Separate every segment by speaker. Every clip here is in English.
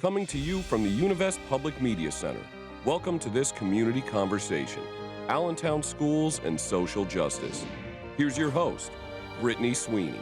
Speaker 1: Coming to you from the Univest Public Media Center. Welcome to this community conversation, Allentown Schools and Social Justice. Here's your host, Brittany Sweeney.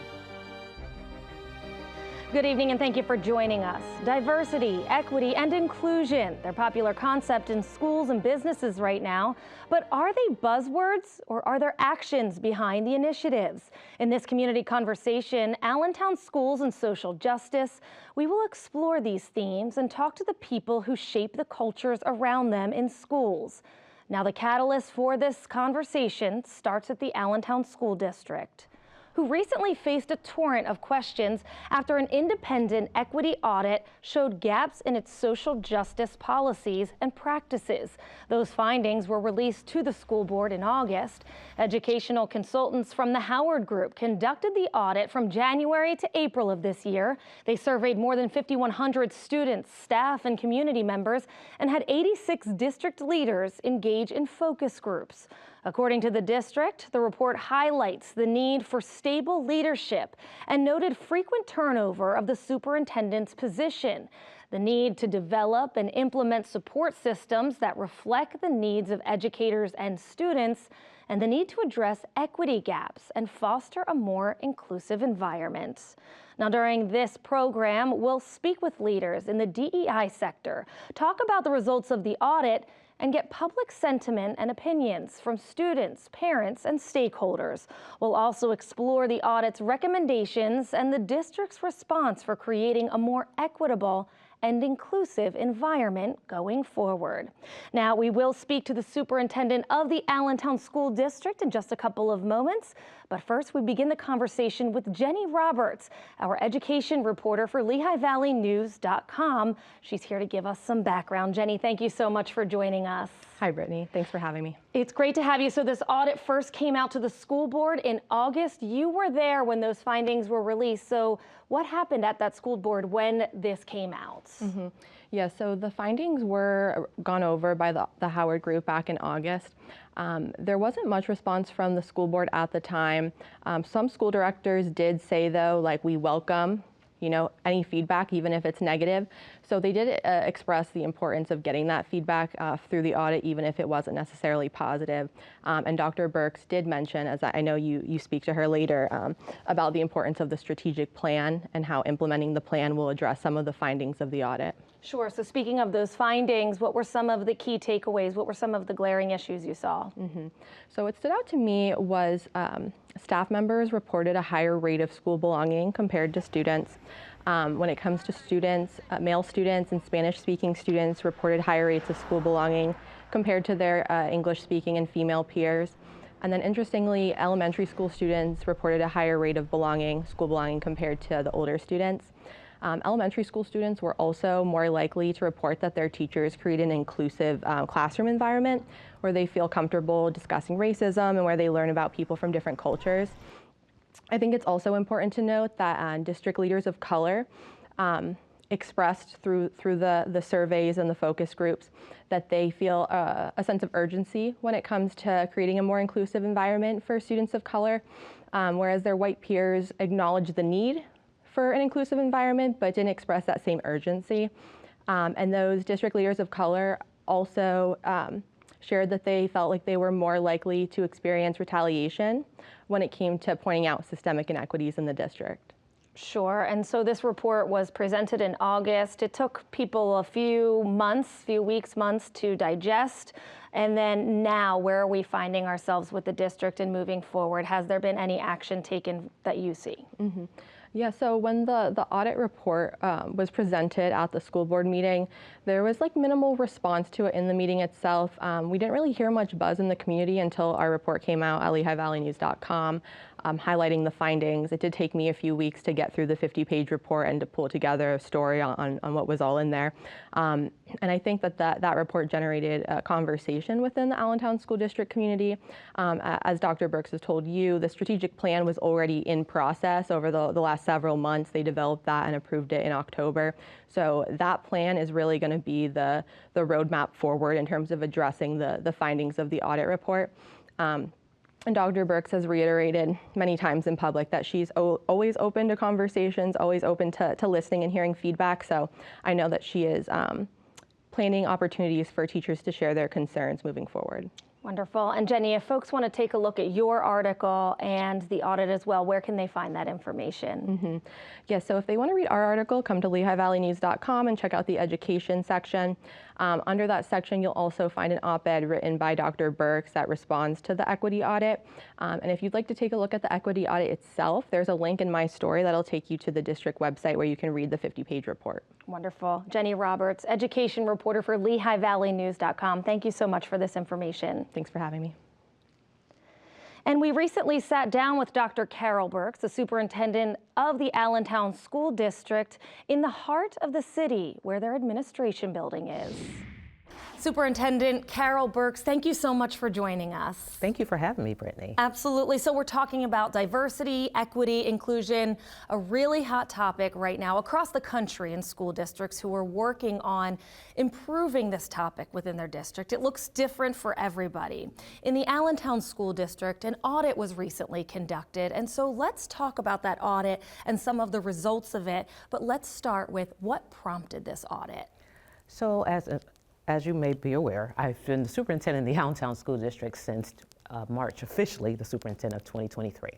Speaker 2: Good evening and thank you for joining us. Diversity, equity, and inclusion. They're popular concepts in schools and businesses right now, but are they buzzwords or are there actions behind the initiatives? In this community conversation, Allentown Schools and Social Justice, we will explore these themes and talk to the people who shape the cultures around them in schools. Now, the catalyst for this conversation starts at the Allentown School District, who recently faced a torrent of questions after an independent equity audit showed gaps in its social justice policies and practices. Those findings were released to the school board in August. Educational consultants from the Howard Group conducted the audit from January to April of this year. They surveyed more than 5,100 students, staff, and community members and had 86 district leaders engage in focus groups. According to the district, the report highlights the need for stable leadership and noted frequent turnover of the superintendent's position, the need to develop and implement support systems that reflect the needs of educators and students, and the need to address equity gaps and foster a more inclusive environment. Now, during this program, we'll speak with leaders in the DEI sector, talk about the results of the audit, and get public sentiment and opinions from students, parents, and stakeholders. We'll also explore the audit's recommendations and the district's response for creating a more equitable and inclusive environment going forward. Now, we will speak to the superintendent of the Allentown School District in just a couple of moments. But first, we begin the conversation with Jenny Roberts, our education reporter for LehighValleyNews.com. She's here to give us some background. Jenny, thank you so much for joining us.
Speaker 3: Hi, Brittany. Thanks for having me.
Speaker 2: It's great to have you. So this audit first came out to the school board in August. You were there when those findings were released. So what happened at that school board when this came out?
Speaker 3: Yeah, so the findings were gone over by the Howard Group back in August. There wasn't much response from the school board at the time. Some school directors did say, though, like, we welcome any feedback, even if it's negative. So they did express the importance of getting that feedback through the audit, even if it wasn't necessarily positive. And Dr. Birks did mention, as I know you speak to her later, about the importance of the strategic plan and how implementing the plan will address some of the findings of the audit.
Speaker 2: Sure. So speaking of those findings, what were some of the key takeaways? What were some of the glaring issues you saw?
Speaker 3: So what stood out to me was staff members reported a higher rate of school belonging compared to students. When it comes to students, male students and Spanish-speaking students reported higher rates of school belonging compared to their English-speaking and female peers. And then interestingly, elementary school students reported a higher rate of school belonging compared to the older students. Elementary school students were also more likely to report that their teachers create an inclusive classroom environment where they feel comfortable discussing racism and where they learn about people from different cultures. I think it's also important to note that district leaders of color expressed through the surveys and the focus groups that they feel a sense of urgency when it comes to creating a more inclusive environment for students of color, whereas their white peers acknowledge the need for an inclusive environment, but didn't express that same urgency. And those district leaders of color also shared that they felt like they were more likely to experience retaliation when it came to pointing out systemic inequities in the district.
Speaker 2: Sure. And so this report was presented in August. It took people a few weeks, months to digest. And then now, where are we finding ourselves with the district and moving forward? Has there been any action taken that you see?
Speaker 3: Yeah, so when the audit report was presented at the school board meeting, there was minimal response to it in the meeting itself. We didn't really hear much buzz in the community until our report came out at LehighValleyNews.com. Highlighting the findings. It did take me a few weeks to get through the 50-page report and to pull together a story on what was all in there. And I think that report generated a conversation within the Allentown School District community. As Dr. Birks has told you, the strategic plan was already in process over the last several months. They developed that and approved it in October. So that plan is really going to be the roadmap forward in terms of addressing the findings of the audit report. And Dr. Birks has reiterated many times in public that she's always open to conversations, always open to listening and hearing feedback. So I know that she is planning opportunities for teachers to share their concerns moving forward.
Speaker 2: Wonderful. And Jenny, if folks want to take a look at your article and the audit as well, where can they find that information?
Speaker 3: Yeah, so if they want to read our article, come to LehighValleyNews.com and check out the education section. Under that section, you'll also find an op-ed written by Dr. Birks that responds to the equity audit. And if you'd like to take a look at the equity audit itself, there's a link in my story that'll take you to the district website where you can read the 50-page report.
Speaker 2: Wonderful. Jenny Roberts, education reporter for LehighValleyNews.com. Thank you so much for this information.
Speaker 3: Thanks for having me.
Speaker 2: And we recently sat down with Dr. Carol Birks, the superintendent of the Allentown School District, in the heart of the city where their administration building is. Superintendent Carol Birks, thank you so much for joining us.
Speaker 4: Thank you for having me, Brittany.
Speaker 2: Absolutely. So we're talking about diversity, equity, inclusion, a really hot topic right now across the country in school districts who are working on improving this topic within their district. It looks different for everybody. In the Allentown School District, an audit was recently conducted. And so let's talk about that audit and some of the results of it. But let's start with what prompted this audit.
Speaker 4: So as you may be aware, I've been the superintendent in the Allentown School District since March, officially the superintendent of 2023.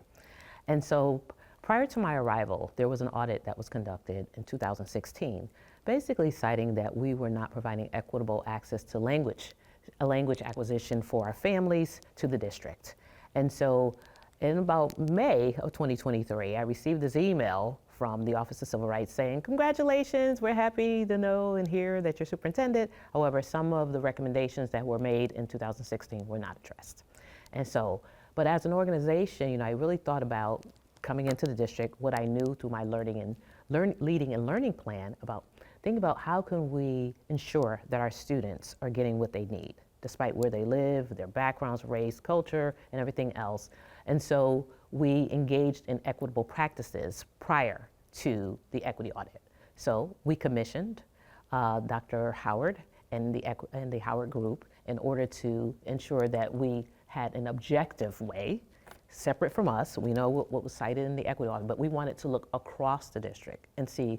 Speaker 4: And so prior to my arrival, there was an audit that was conducted in 2016, basically citing that we were not providing equitable access to a language acquisition for our families to the district. And so in about May of 2023, I received this email from the Office of Civil Rights saying, congratulations, we're happy to know and hear that you're superintendent. However, some of the recommendations that were made in 2016 were not addressed. And so, but as an organization, I really thought about coming into the district, what I knew through my leading and learning plan think about how can we ensure that our students are getting what they need, despite where they live, their backgrounds, race, culture, and everything else. And so we engaged in equitable practices prior to the equity audit. So we commissioned Dr. Howard and the Howard Group in order to ensure that we had an objective way, separate from us. We know what was cited in the equity audit, but we wanted to look across the district and see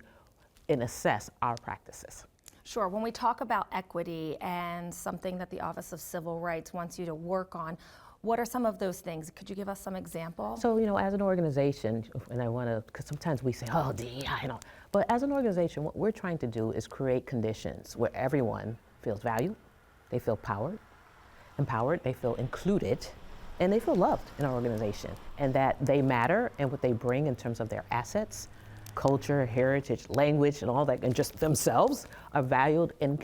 Speaker 4: and assess our practices.
Speaker 2: Sure. When we talk about equity and something that the Office of Civil Rights wants you to work on, what are some of those things? Could you give us some examples?
Speaker 4: So, as an organization, and I want to, because sometimes we say, oh, DEI, but as an organization, what we're trying to do is create conditions where everyone feels valued, they feel empowered, they feel included, and they feel loved in our organization, and that they matter and what they bring in terms of their assets, culture, heritage, language, and all that, and just themselves are valued and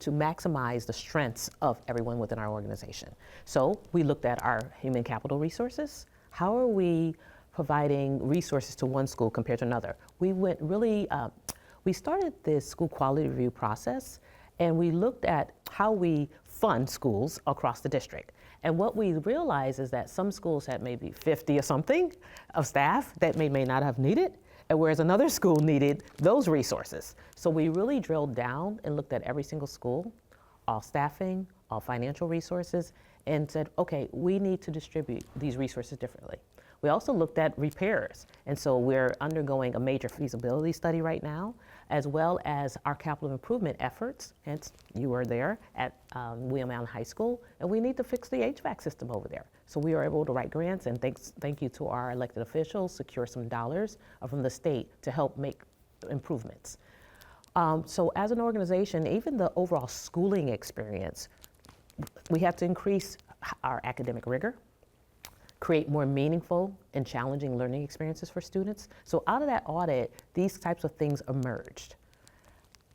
Speaker 4: to maximize the strengths of everyone within our organization. So we looked at our human capital resources. How are we providing resources to one school compared to another? We went really, we started this school quality review process, and we looked at how we fund schools across the district. And what we realized is that some schools had maybe 50 or something of staff that may not have needed, and whereas another school needed those resources. So we really drilled down and looked at every single school, all staffing, all financial resources, and said, okay, we need to distribute these resources differently. We also looked at repairs, and so we're undergoing a major feasibility study right now, as well as our capital improvement efforts, hence you were there at William Allen High School, and we need to fix the HVAC system over there. So we were able to write grants, and thank you to our elected officials, secure some dollars from the state to help make improvements. So as an organization, even the overall schooling experience, we have to increase our academic rigor, create more meaningful and challenging learning experiences for students. So out of that audit, these types of things emerged.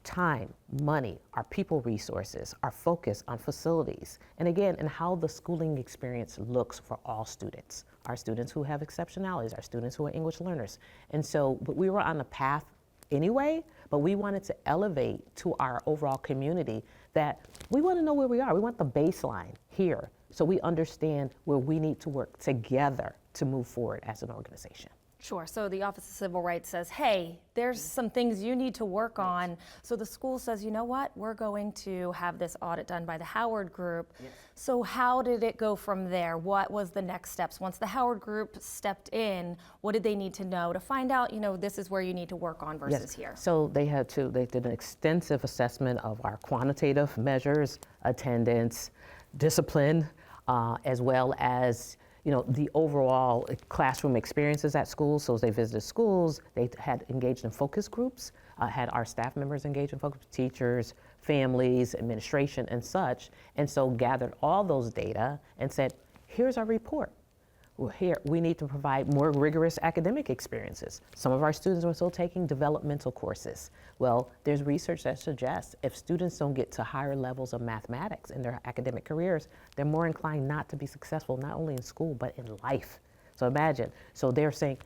Speaker 4: Time, money, our people resources, our focus on facilities, and again, and how the schooling experience looks for all students. Our students who have exceptionalities, our students who are English learners. And so, but we were on the path anyway, but we wanted to elevate to our overall community that we want to know where we are. We want the baseline here, so we understand where we need to work together to move forward as an organization.
Speaker 2: Sure. So the Office of Civil Rights says, hey, there's some things you need to work on. So the school says, you know what, we're going to have this audit done by the Howard Group.
Speaker 4: Yes.
Speaker 2: So how did it go from there? What was the next steps? Once the Howard Group stepped in, what did they need to know to find out, this is where you need to work on versus here?
Speaker 4: So they did an extensive assessment of our quantitative measures, attendance, discipline, as well as the overall classroom experiences at schools. So as they visited schools, they had engaged in focus groups, had our staff members engage in focus groups, teachers, families, administration, and such. And so gathered all those data and said, here's our report. Well, here, we need to provide more rigorous academic experiences. Some of our students are still taking developmental courses. Well, there's research that suggests if students don't get to higher levels of mathematics in their academic careers, they're more inclined not to be successful, not only in school, but in life. So imagine, so they're saying,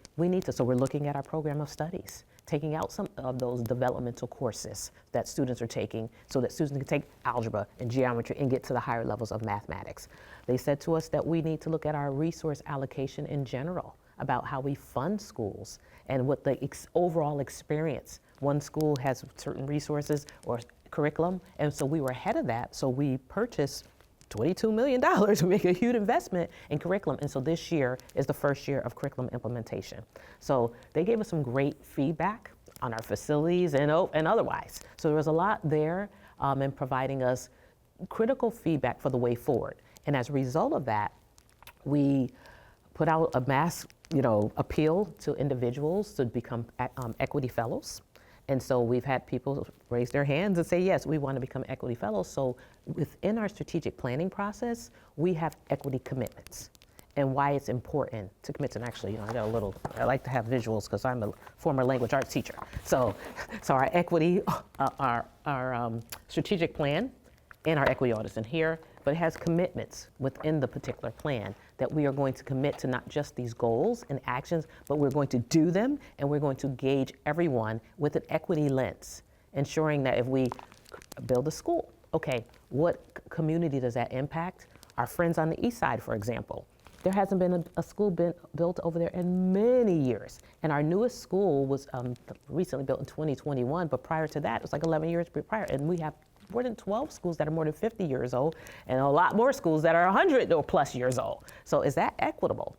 Speaker 4: so we're looking at our program of studies, taking out some of those developmental courses that students are taking so that students can take algebra and geometry and get to the higher levels of mathematics. They said to us that we need to look at our resource allocation in general, about how we fund schools and what the overall experience. One school has certain resources or curriculum, and so we were ahead of that, so we purchased $22 million to make a huge investment in curriculum. And so this year is the first year of curriculum implementation. So they gave us some great feedback on our facilities and otherwise. So there was a lot there in providing us critical feedback for the way forward. And as a result of that, we put out a mass appeal to individuals to become equity fellows. And so we've had people raise their hands and say, yes, we want to become equity fellows. So within our strategic planning process, we have equity commitments and why it's important to commit to. And actually, I like to have visuals because I'm a former language arts teacher. So our equity, our strategic plan and our equity audits in here, but it has commitments within the particular plan that we are going to commit to not just these goals and actions, but we're going to do them, and we're going to gauge everyone with an equity lens, ensuring that if we build a school, okay, what community does that impact? Our friends on the east side, for example. There hasn't been a school built over there in many years. And our newest school was recently built in 2021, but prior to that, it was like 11 years prior. And we have more than 12 schools that are more than 50 years old, and a lot more schools that are 100 or plus years old. So is that equitable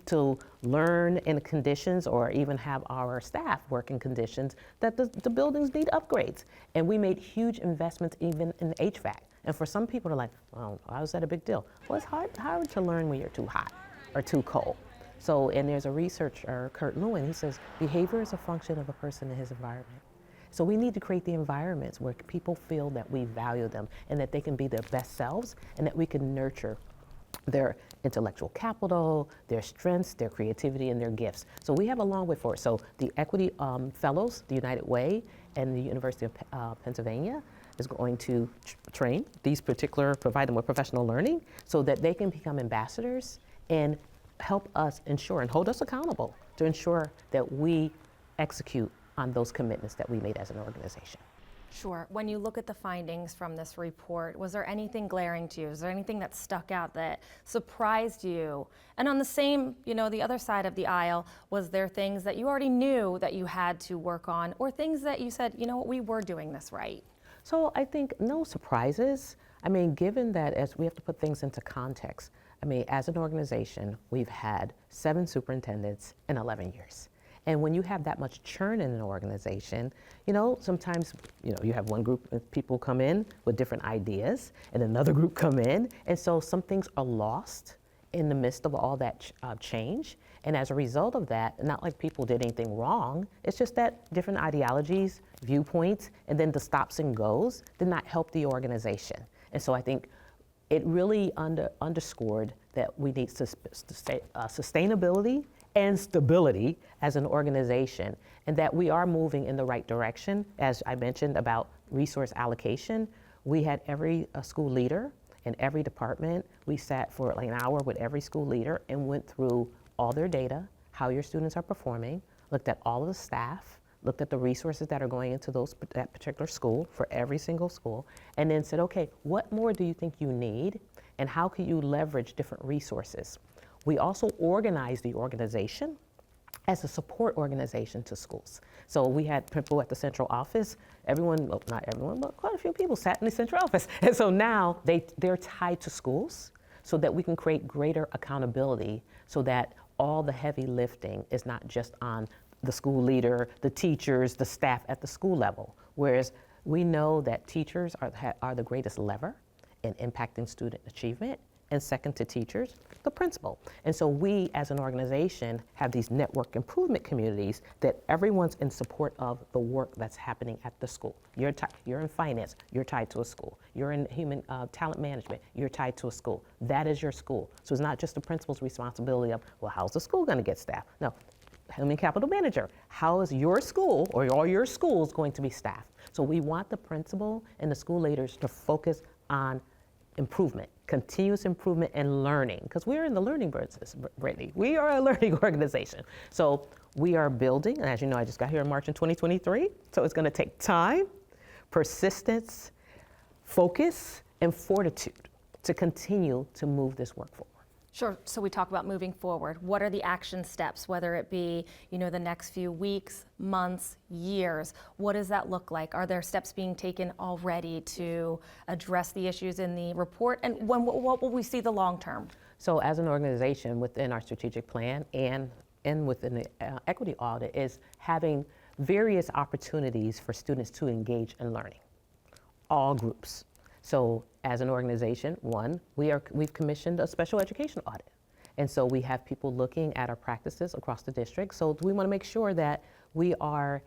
Speaker 4: to learn in conditions or even have our staff work in conditions that the buildings need upgrades? And we made huge investments even in HVAC. And for some people, they're like, well, how is that a big deal? Well, it's hard to learn when you're too hot or too cold. So, and there's a researcher, Kurt Lewin, he says, behavior is a function of a person in his environment. So we need to create the environments where people feel that we value them and that they can be their best selves and that we can nurture their intellectual capital, their strengths, their creativity, and their gifts. So we have a long way forward. So the Equity Fellows, the United Way, and the University of Pennsylvania is going to train these provide them with professional learning so that they can become ambassadors and help us ensure and hold us accountable to ensure that we execute on those commitments that we made as an organization.
Speaker 2: Sure. When you look at the findings from this report, was there anything glaring to you? Was there anything that stuck out that surprised you? And on the same, the other side of the aisle, was there things that you already knew that you had to work on, or things that you said, we were doing this right?
Speaker 4: So I think no surprises. Given that as we have to put things into context, as an organization, we've had 7 superintendents in 11 years. And when you have that much churn in an organization, sometimes, you have one group of people come in with different ideas and another group come in. And so some things are lost in the midst of all that change. And as a result of that, not like people did anything wrong, it's just that different ideologies, viewpoints, and then the stops and goes did not help the organization. And so I think it really underscored that we need sustainability and stability as an organization, and that we are moving in the right direction. As I mentioned about resource allocation, we had every school leader in every department. We sat for like an hour with every school leader and went through all their data, how your students are performing, looked at all of the staff, looked at the resources that are going into that particular school for every single school, and then said, okay, what more do you think you need, and how can you leverage different resources? We also organized the organization as a support organization to schools. So we had people at the central office, everyone, well, not everyone, but quite a few people sat in the central office. And so now they're tied to schools so that we can create greater accountability so that all the heavy lifting is not just on the school leader, the teachers, the staff at the school level. Whereas we know that teachers are the greatest lever in impacting student achievement, and second to teachers, the principal. And so we as an organization have these network improvement communities that everyone's in support of the work that's happening at the school. You're in finance, you're tied to a school. You're in human talent management, you're tied to a school. That is your school. So it's not just the principal's responsibility of, well, how's the school gonna get staffed? No, human capital manager, how is your school or all your schools going to be staffed? So we want the principal and the school leaders to focus on improvement, continuous improvement and learning, because we're in the learning business, Brittany. We are a learning organization. So we are building, and as you know, I just got here in March in 2023, so it's gonna take time, persistence, focus, and fortitude to continue to move this work forward.
Speaker 2: Sure. So we talk about moving forward. What are the action steps, whether it be, the next few weeks, months, years? What does that look like? Are there steps being taken already to address the issues in the report? And what will we see the long term?
Speaker 4: So as an organization within our strategic plan and within the equity audit is having various opportunities for students to engage in learning, all groups. So as an organization, one, we've commissioned a special education audit. And so we have people looking at our practices across the district. So we want to make sure that we are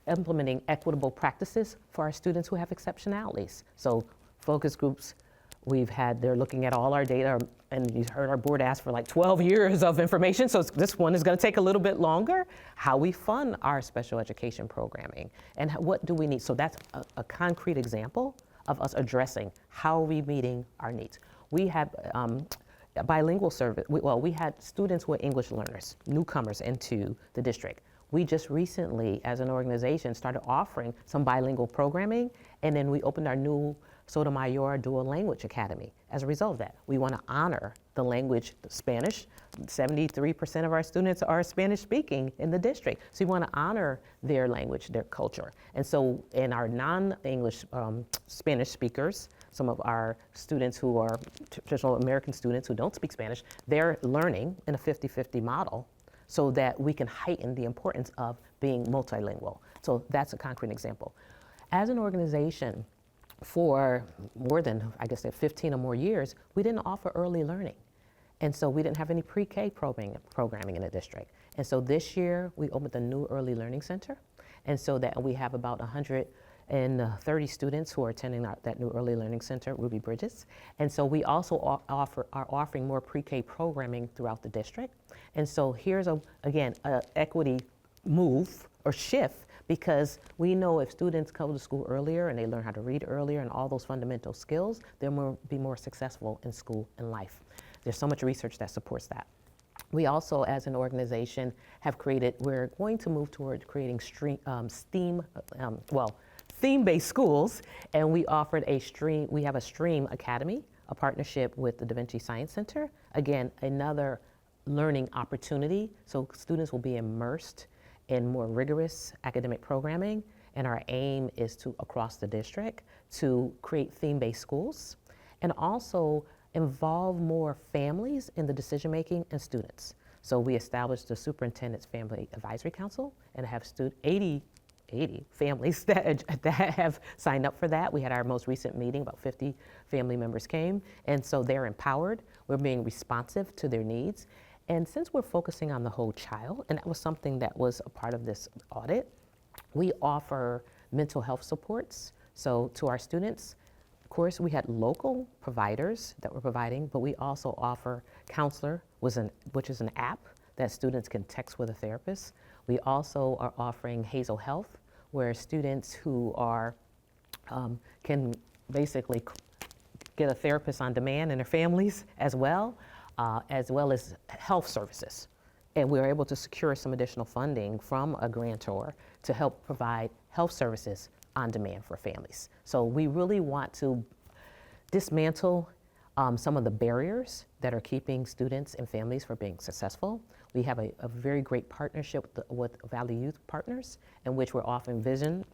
Speaker 4: implementing equitable practices for our students who have exceptionalities. So focus groups, they're looking at all our data, and you heard our board ask for like 12 years of information. So this one is going to take a little bit longer. How we fund our special education programming and what do we need? So that's a concrete example of us addressing how are we meeting our needs. We have bilingual service. We had students who are English learners, newcomers into the district. We just recently, as an organization, started offering some bilingual programming, and then we opened our new Sotomayor Dual Language Academy. As a result of that, we want to honor the language, Spanish. 73% of our students are Spanish speaking in the district. So we want to honor their language, their culture. And so in our non-English Spanish speakers, some of our students who are traditional American students who don't speak Spanish, they're learning in a 50-50 model so that we can heighten the importance of being multilingual. So that's a concrete example. As an organization, for more than, 15 or more years, we didn't offer early learning. And so we didn't have any pre-K programming in the district. And so this year, we opened a new early learning center. And so that we have about 130 students who are attending that new early learning center, Ruby Bridges. And so we also are offering more pre-K programming throughout the district. And so here's, again, an equity move or shift, because we know if students come to school earlier and they learn how to read earlier and all those fundamental skills, they'll be more successful in school and life. There's so much research that supports that. We also, as an organization, we're going to move toward creating theme-based schools, and we have a STREAM Academy, a partnership with the Da Vinci Science Center. Again, another learning opportunity, so students will be immersed in more rigorous academic programming, and our aim is to, across the district, to create theme-based schools, and also involve more families in the decision-making and students. So we established the Superintendent's Family Advisory Council and have 80 families that have signed up for that. We had our most recent meeting, about 50 family members came, and so they're empowered. We're being responsive to their needs. And since we're focusing on the whole child, and that was something that was a part of this audit, we offer mental health supports. So to our students, of course, we had local providers that were providing, but we also offer Counselor, which is an app that students can text with a therapist. We also are offering Hazel Health, where students who can basically get a therapist on demand and their families as well as health services. And we were able to secure some additional funding from a grantor to help provide health services on demand for families. So we really want to dismantle some of the barriers that are keeping students and families from being successful. We have a very great partnership with Valley Youth Partners, in which we're offering vision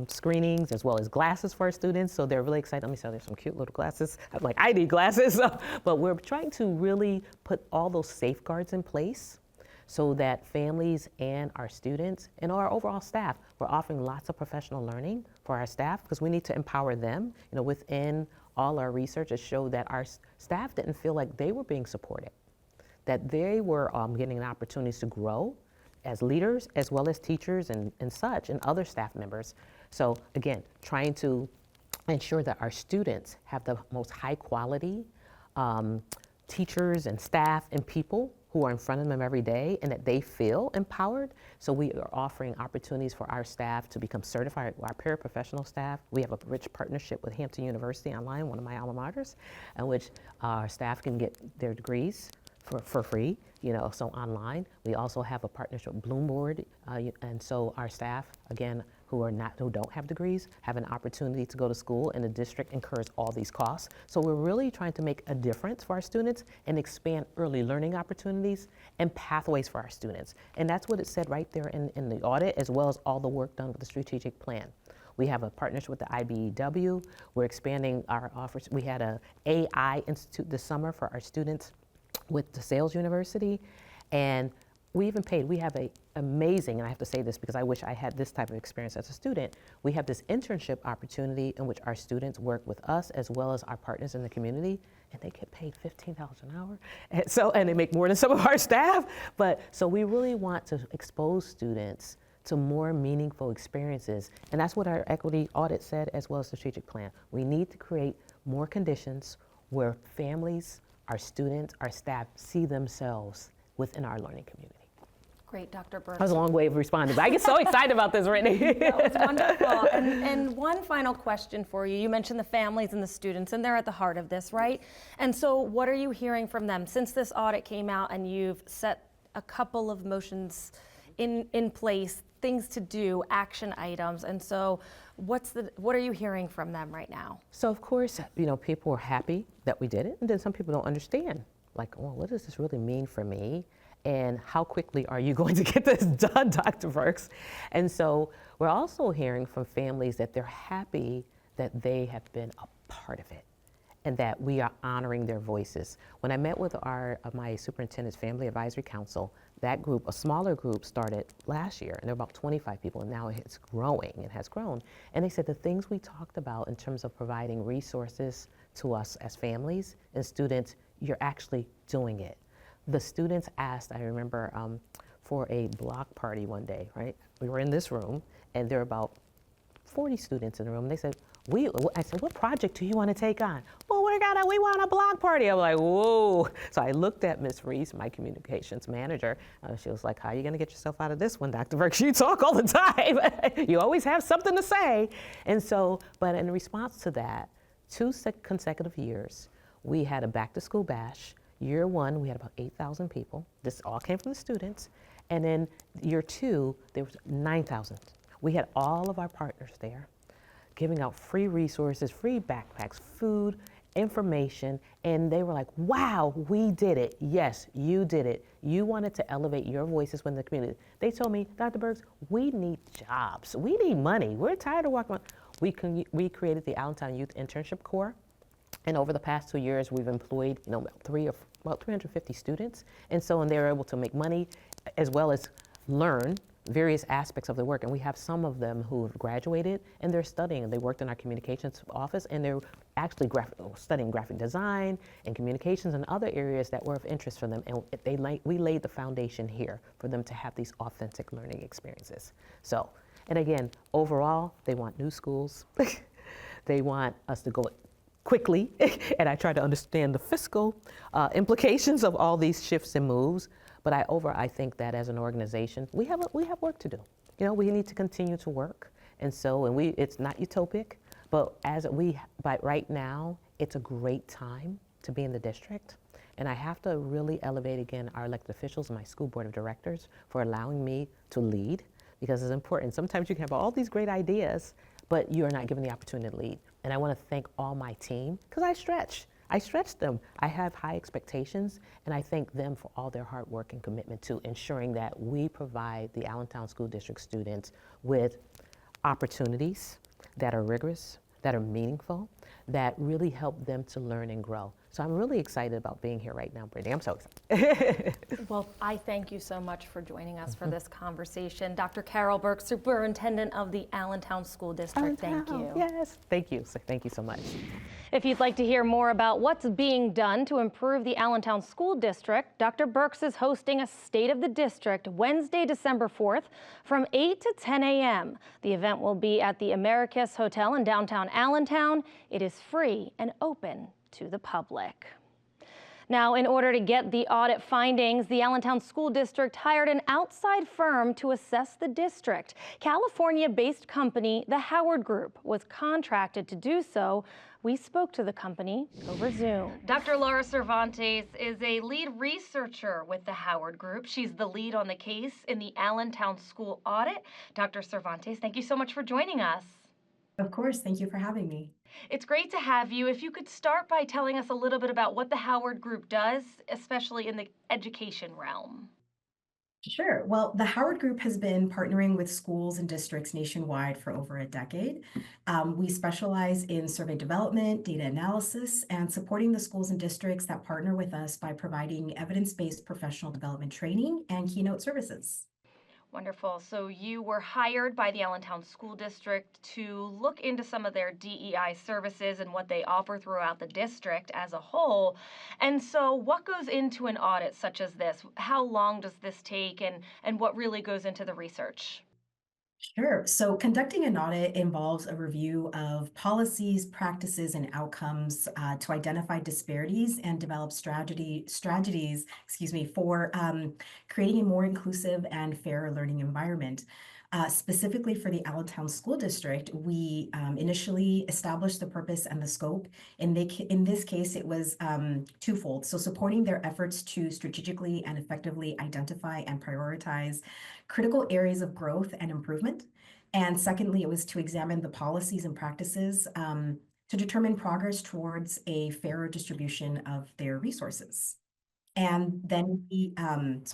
Speaker 4: screenings as well as glasses for our students. So they're really excited. Let me show you some cute little glasses. I'm like, I need glasses. But we're trying to really put all those safeguards in place so that families and our students and our overall staff, we're offering lots of professional learning for our staff because we need to empower them. You know, within all our research has showed that our staff didn't feel like they were being supported, that they were getting opportunities to grow as leaders as well as teachers and such and other staff members. So again, trying to ensure that our students have the most high quality teachers and staff and people who are in front of them every day and that they feel empowered. So we are offering opportunities for our staff to become certified, our paraprofessional staff. We have a rich partnership with Hampton University online, one of my alma maters, in which our staff can get their degrees for free, you know, so online. We also have a partnership with Bloomboard, and so our staff, again, who don't have degrees, have an opportunity to go to school, and the district incurs all these costs. So we're really trying to make a difference for our students and expand early learning opportunities and pathways for our students. And that's what it said right there in the audit, as well as all the work done with the strategic plan. We have a partnership with the IBEW. We're expanding our offers. We had a AI Institute this summer for our students with the Sales University, and we even paid, we have a amazing, and I have to say this because I wish I had this type of experience as a student, we have this internship opportunity in which our students work with us as well as our partners in the community, and they get paid $15 an hour. And they make more than some of our staff. But so we really want to expose students to more meaningful experiences. And that's what our equity audit said, as well as the strategic plan. We need to create more conditions where families, our students, our staff see themselves within our learning community.
Speaker 2: Great, Dr. Birks.
Speaker 4: That was a long way of responding, but I get so excited about this, Brittany.
Speaker 2: That was wonderful. And one final question for you. You mentioned the families and the students, and they're at the heart of this, right? And so what are you hearing from them since this audit came out and you've set a couple of motions in place, things to do, action items, and so what are you hearing from them right now?
Speaker 4: So of course, you know, people are happy that we did it, and then some people don't understand. Like, well, what does this really mean for me? And how quickly are you going to get this done, Dr. Birks? And so we're also hearing from families that they're happy that they have been a part of it and that we are honoring their voices. When I met with my superintendent's family advisory council, that group, a smaller group, started last year, and there were about 25 people, and now it's growing and has grown. And they said the things we talked about in terms of providing resources to us as families and students, you're actually doing it. The students asked, I remember, for a block party one day, right? We were in this room, and there were about 40 students in the room. And they said, I said, what project do you want to take on? Well, we want a block party. I'm like, whoa. So I looked at Ms. Reese, my communications manager. She was like, how are you going to get yourself out of this one, Dr. Birks? You talk all the time. You always have something to say. And so, but in response to that, 2 consecutive years, we had a back to school bash. Year one, we had about 8,000 people. This all came from the students. And then year two, there was 9,000. We had all of our partners there giving out free resources, free backpacks, food, information, and they were like, wow, we did it. Yes, you did it. You wanted to elevate your voices within the community. They told me, Dr. Birks, we need jobs. We need money. We're tired of walking around. We created the Allentown Youth Internship Corps, and over the past 2 years, we've employed about 350 students, and they're able to make money as well as learn various aspects of the work. And we have some of them who have graduated and they're studying. They worked in our communications office and they're actually studying graphic design and communications and other areas that were of interest for them. And we laid the foundation here for them to have these authentic learning experiences. So, and again, overall, they want new schools. They want us to go quickly, and I try to understand the fiscal implications of all these shifts and moves. But I think that as an organization, we have work to do. You know, we need to continue to work, and it's not utopic, but right now, it's a great time to be in the district. And I have to really elevate again our elected officials and my school board of directors for allowing me to lead, because it's important. Sometimes you can have all these great ideas, but you're not given the opportunity to lead. And I want to thank all my team, because I stretch. I stretch them. I have high expectations, and I thank them for all their hard work and commitment to ensuring that we provide the Allentown School District students with opportunities that are rigorous, that are meaningful, that really help them to learn and grow. So I'm really excited about being here right now, Brittany. I'm so excited.
Speaker 2: Well, I thank you so much for joining us for this conversation. Dr. Carol Birks, Superintendent of the Allentown School District, thank you.
Speaker 4: Yes, thank you. Thank you so much.
Speaker 2: If you'd like to hear more about what's being done to improve the Allentown School District, Dr. Birks is hosting a State of the District Wednesday, December 4th from 8 to 10 a.m. The event will be at the Americus Hotel in downtown Allentown. It is free and open to the public. Now, in order to get the audit findings, the Allentown School District hired an outside firm to assess the district. California-based company, the Howard Group, was contracted to do so. We spoke to the company over Zoom. Dr. Laura Cervantes is a lead researcher with the Howard Group. She's the lead on the case in the Allentown School audit. Dr. Cervantes, thank you so much for joining us.
Speaker 5: Of course, thank you for having me.
Speaker 2: It's great to have you. If you could start by telling us a little bit about what the Howard Group does, especially in the education realm.
Speaker 5: Sure. Well, the Howard Group has been partnering with schools and districts nationwide for over a decade. We specialize in survey development, data analysis, and supporting the schools and districts that partner with us by providing evidence-based professional development training and keynote services.
Speaker 2: Wonderful. So you were hired by the Allentown School District to look into some of their DEI services and what they offer throughout the district as a whole. And so what goes into an audit such as this? How long does this take, and what really goes into the research?
Speaker 5: Sure. So conducting an audit involves a review of policies, practices, and outcomes to identify disparities and develop strategies, for creating a more inclusive and fairer learning environment. Specifically for the Allentown School District, we initially established the purpose and the scope. In this case, it was twofold. So supporting their efforts to strategically and effectively identify and prioritize critical areas of growth and improvement. And secondly, it was to examine the policies and practices to determine progress towards a fairer distribution of their resources. And then we, and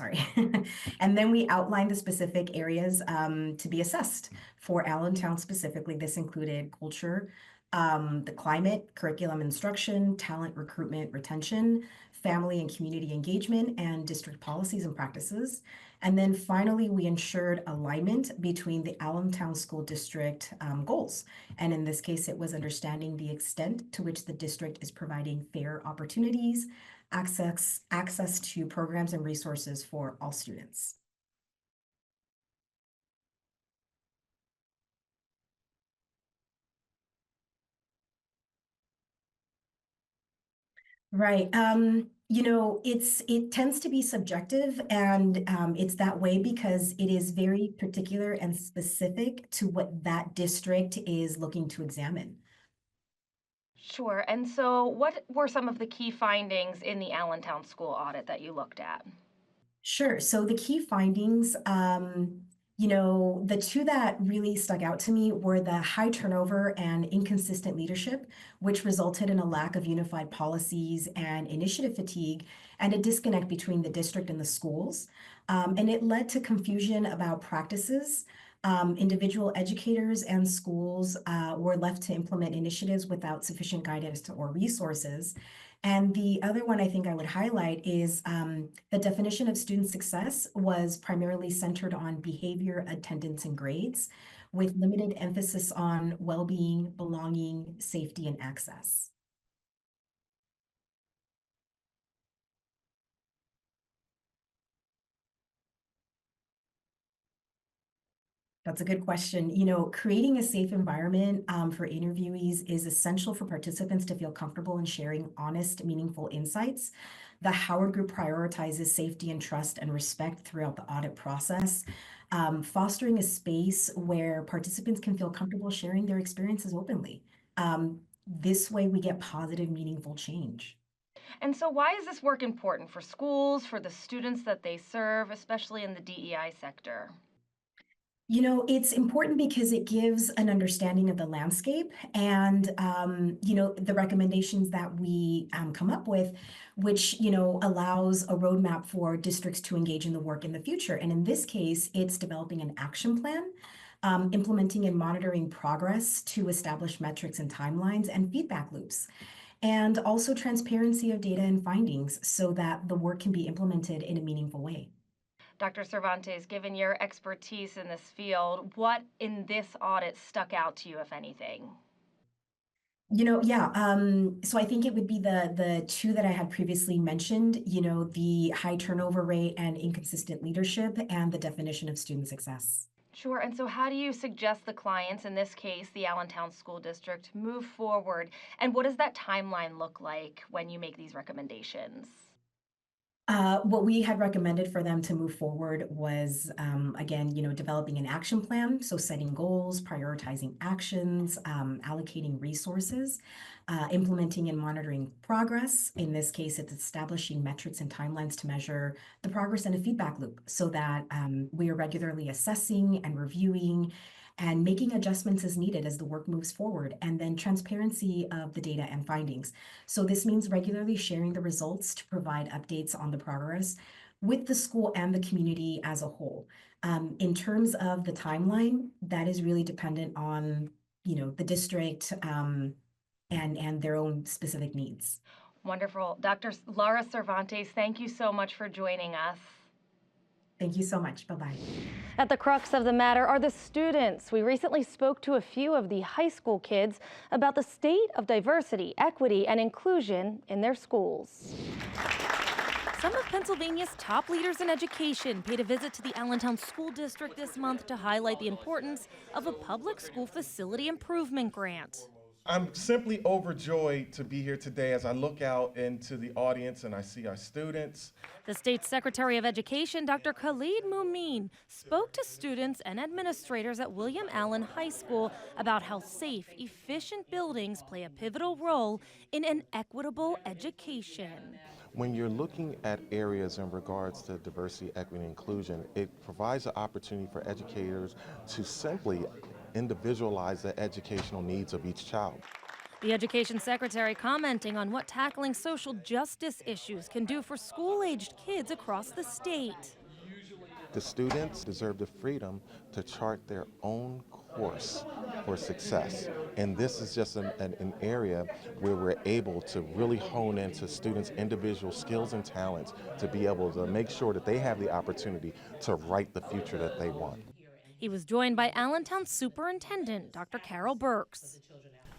Speaker 5: then we outlined the specific areas to be assessed for Allentown specifically. This included culture, the climate, curriculum instruction, talent recruitment, retention, family and community engagement, and district policies and practices. And then finally, we ensured alignment between the Allentown School District goals. And in this case, it was understanding the extent to which the district is providing fair opportunities, access to programs and resources for all students. Right. It tends to be subjective, and it's that way because it is very particular and specific to what that district is looking to examine.
Speaker 2: Sure. And so what were some of the key findings in the Allentown School audit that you looked at?
Speaker 5: Sure. So the key findings, the two that really stuck out to me were the high turnover and inconsistent leadership, which resulted in a lack of unified policies and initiative fatigue and a disconnect between the district and the schools. And it led to confusion about practices. Individual educators and schools were left to implement initiatives without sufficient guidance or resources. And the other one I think I would highlight is the definition of student success was primarily centered on behavior, attendance, and grades, with limited emphasis on well-being, belonging, safety, and access. That's a good question. Creating a safe environment for interviewees is essential for participants to feel comfortable in sharing honest, meaningful insights. The Howard Group prioritizes safety and trust and respect throughout the audit process, fostering a space where participants can feel comfortable sharing their experiences openly. This way we get positive, meaningful change.
Speaker 2: And so why is this work important for schools, for the students that they serve, especially in the DEI sector?
Speaker 5: You know, it's important because it gives an understanding of the landscape and, the recommendations that we come up with, which, allows a roadmap for districts to engage in the work in the future. And in this case, it's developing an action plan, implementing and monitoring progress to establish metrics and timelines and feedback loops, and also transparency of data and findings so that the work can be implemented in a meaningful way.
Speaker 2: Dr. Cervantes, given your expertise in this field, what in this audit stuck out to you, if anything?
Speaker 5: Yeah. So I think it would be the two that I had previously mentioned, the high turnover rate and inconsistent leadership and the definition of student success.
Speaker 2: Sure. And so, how do you suggest the clients, in this case, the Allentown School District, move forward? And what does that timeline look like when you make these recommendations?
Speaker 5: What we had recommended for them to move forward was, again, developing an action plan. So setting goals, prioritizing actions, allocating resources, implementing and monitoring progress. In this case, it's establishing metrics and timelines to measure the progress and a feedback loop so that we are regularly assessing and reviewing and making adjustments as needed as the work moves forward, and then transparency of the data and findings. So this means regularly sharing the results to provide updates on the progress with the school and the community as a whole. In terms of the timeline, that is really dependent on, the district and their own specific needs.
Speaker 2: Wonderful. Dr. Laura Cervantes, thank you so much for joining us.
Speaker 5: Thank you so much. Bye-bye.
Speaker 2: At the crux of the matter are the students. We recently spoke to a few of the high school kids about the state of diversity, equity, and inclusion in their schools. Some of Pennsylvania's top leaders in education paid a visit to the Allentown School District this month to highlight the importance of a public school facility improvement grant.
Speaker 6: I'm simply overjoyed to be here today as I look out into the audience and I see our students.
Speaker 2: The state's Secretary of Education, Dr. Khalid Moumin, spoke to students and administrators at William Allen High School about how safe, efficient buildings play a pivotal role in an equitable education.
Speaker 6: When you're looking at areas in regards to diversity, equity, and inclusion, it provides an opportunity for educators to simply individualize the educational needs of each child.
Speaker 2: The Education Secretary commenting on what tackling social justice issues can do for school-aged kids across the state.
Speaker 6: The students deserve the freedom to chart their own course for success. And this is just an area where we're able to really hone into students' individual skills and talents to be able to make sure that they have the opportunity to write the future that they want.
Speaker 2: He was joined by Allentown Superintendent Dr. Carol Birks.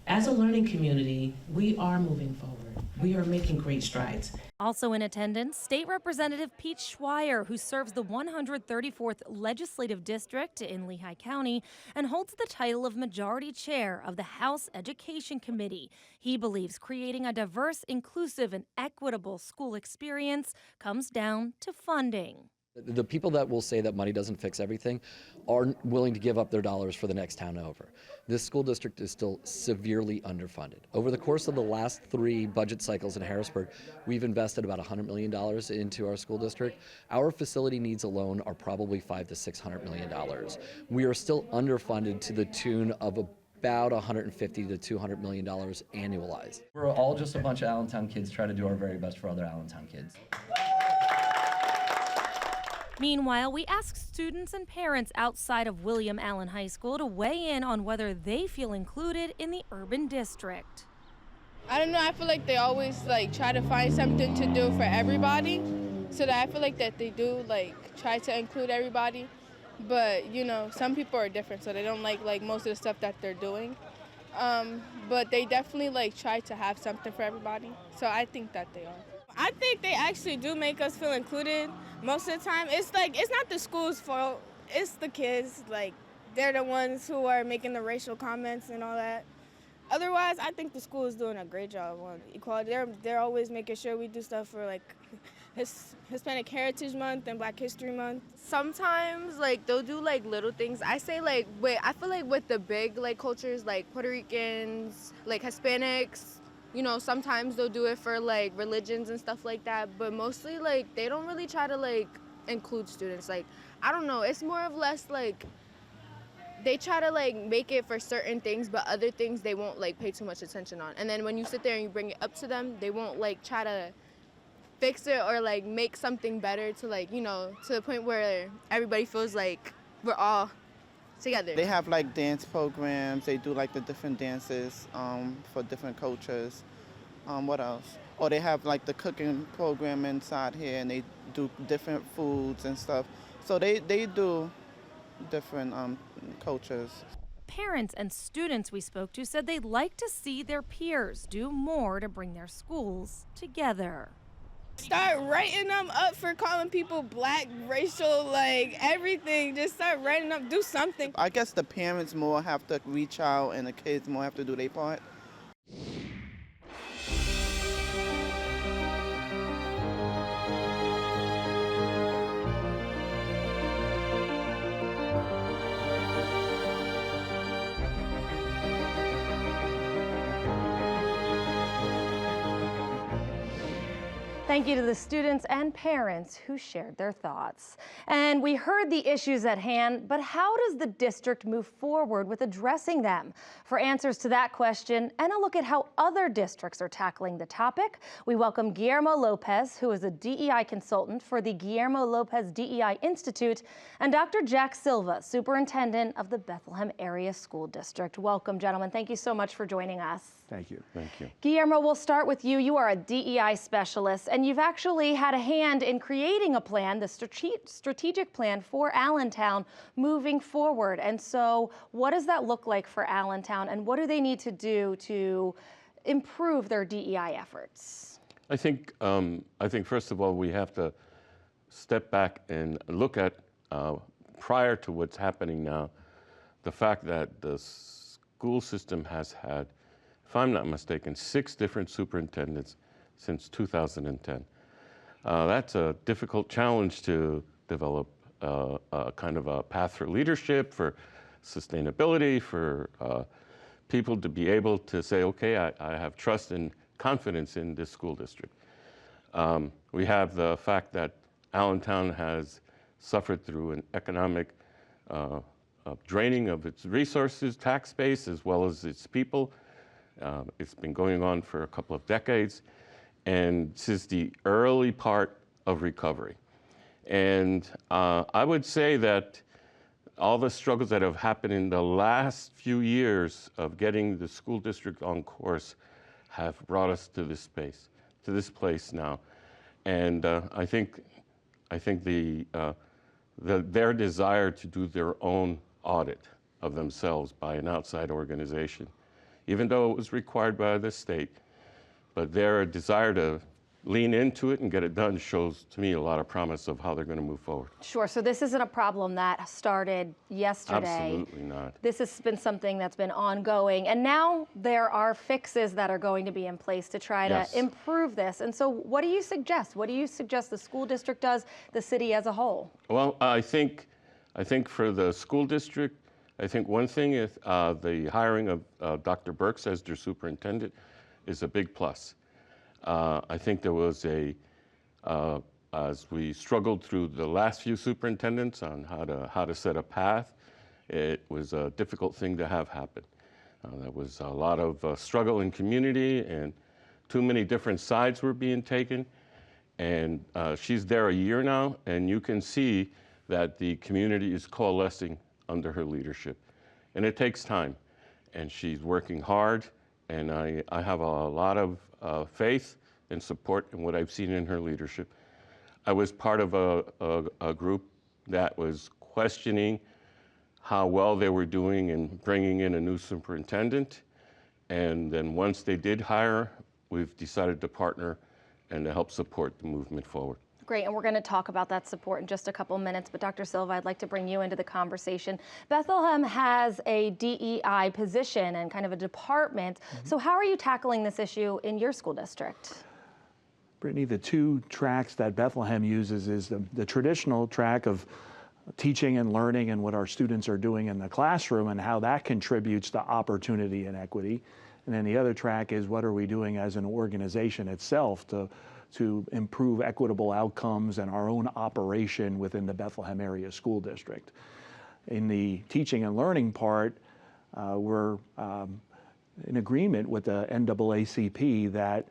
Speaker 7: As a learning community, we are moving forward. We are making great strides.
Speaker 2: Also in attendance, State Representative Pete Schweier, who serves the 134th Legislative District in Lehigh County and holds the title of Majority Chair of the House Education Committee. He believes creating a diverse, inclusive, and equitable school experience comes down to funding.
Speaker 8: The people that will say that money doesn't fix everything are willing to give up their dollars for the next town over. This school district is still severely underfunded. Over the course of the last 3 budget cycles in Harrisburg, we've invested about $100 million into our school district. Our facility needs alone are probably $500 to $600 million. We are still underfunded to the tune of about $150 to $200 million annualized.
Speaker 9: We're all just a bunch of Allentown kids trying to do our very best for other Allentown kids.
Speaker 2: Meanwhile, we asked students and parents outside of William Allen High School to weigh in on whether they feel included in the urban district.
Speaker 10: I don't know, I feel like they always try to find something to do for everybody, so that I feel like that they do try to include everybody. But some people are different, so they don't like most of the stuff that they're doing. But they definitely try to have something for everybody, so I think that they are. I think they actually do make us feel included most of the time. It's not the school's fault, it's the kids. They're the ones who are making the racial comments and all that. Otherwise, I think the school is doing a great job on equality. They're always making sure we do stuff for Hispanic Heritage Month and Black History Month.
Speaker 11: Sometimes they'll do little things. I say I feel like with the big cultures like Puerto Ricans, Hispanics, sometimes they'll do it for religions and stuff like that, but mostly they don't really try to include students. I don't know, it's more of less they try to like make it for certain things, but other things they won't like pay too much attention on. And then when you sit there and you bring it up to them, they won't like try to fix it or like make something better to like, you know, to the point where everybody feels like we're all together.
Speaker 12: They have like dance programs. They do like the different dances for different cultures. What else? Or they have like the cooking program inside here, and they do different foods and stuff. So they do different cultures.
Speaker 2: Parents and students we spoke to said they'd like to see their peers do more to bring their schools together.
Speaker 10: Start writing them up for calling people black, racial, like everything. Just start writing up, do something.
Speaker 12: I guess the parents more have to reach out and the kids more have to do their part.
Speaker 2: Thank you to the students and parents who shared their thoughts. And we heard the issues at hand, but how does the district move forward with addressing them? For answers to that question and a look at how other districts are tackling the topic, we welcome Guillermo Lopez, who is a DEI consultant for the Guillermo Lopez DEI Institute, and Dr. Jack Silva, superintendent of the Bethlehem Area School District. Welcome, gentlemen. Thank you so much for joining us.
Speaker 13: Thank you. Thank you.
Speaker 2: Guillermo, we'll start with you. You are a DEI specialist, and you've actually had a hand in creating a plan, the strategic plan for Allentown moving forward. And so what does that look like for Allentown, and what do they need to do to improve their DEI efforts?
Speaker 13: I think first of all, we have to step back and look at, prior to what's happening now, the fact that the school system has had, if I'm not mistaken, 6 different superintendents since 2010. That's a difficult challenge to develop a kind of a path for leadership, for sustainability, for people to be able to say, okay, I have trust and confidence in this school district. We have the fact that Allentown has suffered through an economic draining of its resources, tax base, as well as its people. It's been going on for a couple of decades, and this is the early part of recovery. And I would say that all the struggles that have happened in the last few years of getting the school district on course have brought us to this space, to this place now. And I think their desire to do their own audit of themselves by an outside organization, even though it was required by the state, but their desire to lean into it and get it done shows to me a lot of promise of how they're going to move forward.
Speaker 2: Sure, so this isn't a problem that started yesterday.
Speaker 13: Absolutely not.
Speaker 2: This has been something that's been ongoing, and now there are fixes that are going to be in place to try to improve this. And so what do you suggest? What do you suggest the school district does, the city as a whole?
Speaker 13: Well, I think for the school district, I think one thing is the hiring of Dr. Birks as their superintendent is a big plus. I think there was as we struggled through the last few superintendents on how to set a path, it was a difficult thing to have happen. There was a lot of struggle in community, and too many different sides were being taken. And she's there a year now, and you can see that the community is coalescing under her leadership. And it takes time, and she's working hard, and I have a lot of faith and support in what I've seen in her leadership. I was part of a group that was questioning how well they were doing in bringing in a new superintendent, and then once they did hire, we've decided to partner and to help support the movement forward.
Speaker 2: Great, and we're going to talk about that support in just a couple minutes, but Dr. Silva, I'd like to bring you into the conversation. Bethlehem has a DEI position and kind of a department, so how are you tackling this issue in your school district?
Speaker 14: Brittany, the 2 tracks that Bethlehem uses is the traditional track of teaching and learning and what our students are doing in the classroom and how that contributes to opportunity and equity. And then the other track is what are we doing as an organization itself to improve equitable outcomes and our own operation within the Bethlehem Area School District. In the teaching and learning part, we're in agreement with the NAACP that